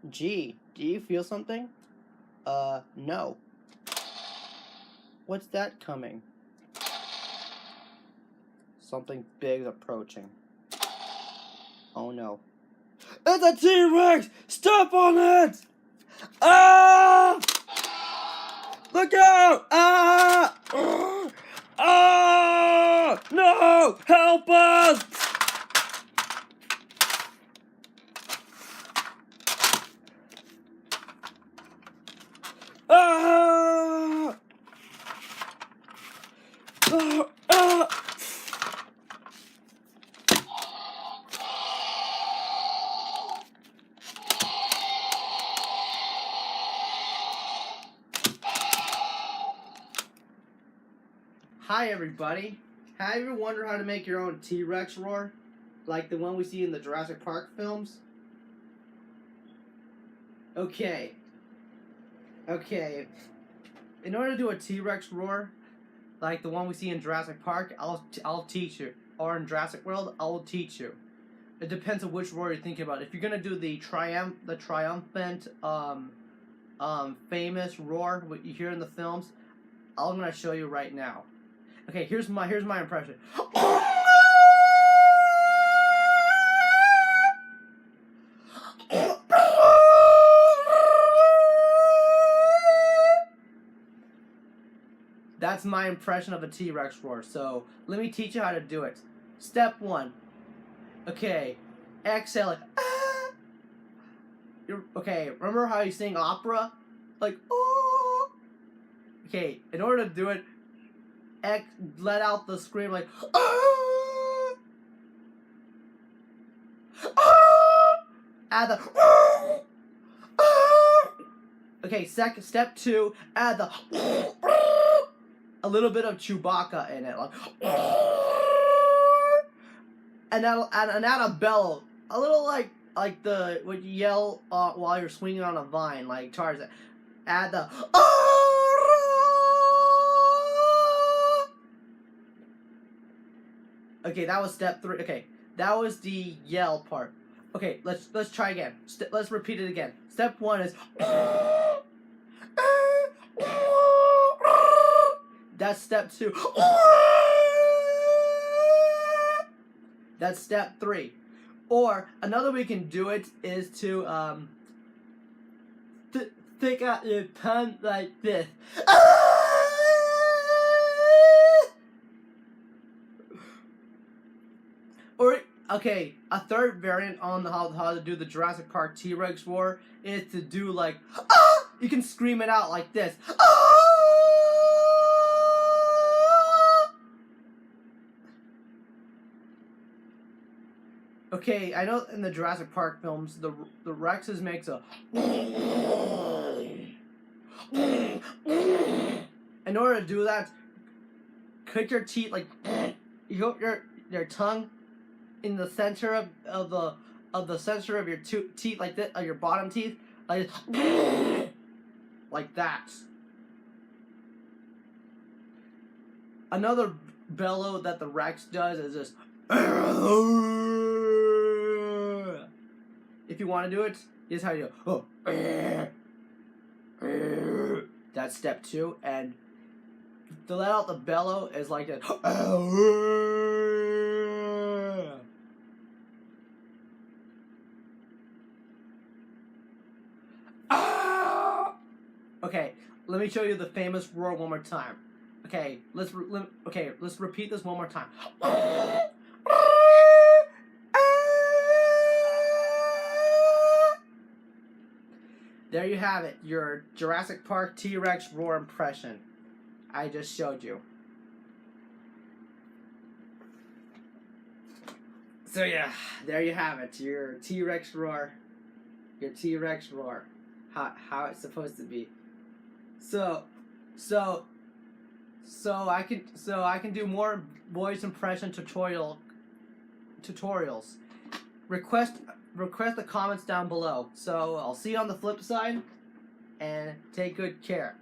Gee, do you feel something? No. What's that coming? Something big approaching. Oh no. It's a T-Rex! Step on it! Ah! Look out! Ah! Ah! No! Help us! Ah! Ah! Ah! Hi everybody. Have you ever wondered how to make your own T-Rex roar? Like the one we see in the Jurassic Park films? Okay. In order to do a T-Rex roar, like the one we see in Jurassic Park, I'll teach you. Or in Jurassic World, I will teach you. It depends on which roar you're thinking about. If you're gonna do the triumphant, famous roar, what you hear in the films, I'm gonna show you right now. Okay, here's my impression. That's my impression of a T-Rex roar. So let me teach you how to do it. Step 1. Okay, exhale like ah. Okay, remember how you sing opera? Like oh. Okay, in order to do it, let out the scream like ah. Ah. Add the ah. Ah. Okay, step 2, add the a little bit of Chewbacca in it, like and add a bellow, a little like the what you yell while you're swinging on a vine, like Tarzan. Add the okay, that was step 3. Okay, that was the yell part. Okay, let's try again. Let's repeat it again. Step 1 is that's step 2. That's step 3. Or another way you can do it is to stick out your tongue like this. Or okay, a third variant on how to do the Jurassic Park T-Rex roar is to do like ah! You can scream it out like this. Ah! Okay, I know in the Jurassic Park films, the Rexes makes a. In order to do that, click your teeth like you hook your tongue in the center of the center of your teeth like this, your bottom teeth, like like that. Another bellow that the Rex does is this. If you want to do it, here's how you do. That's step 2, and to let out the bellow is like this. Okay, let me show you the famous roar one more time. Okay, let's repeat this one more time. There you have it, your Jurassic Park T-Rex roar impression. I just showed you. So yeah, there you have it, your T-Rex roar. Your T-Rex roar. How it's supposed to be. So I can do more voice impression tutorials. Request the comments down below. So I'll see you on the flip side, and take good care.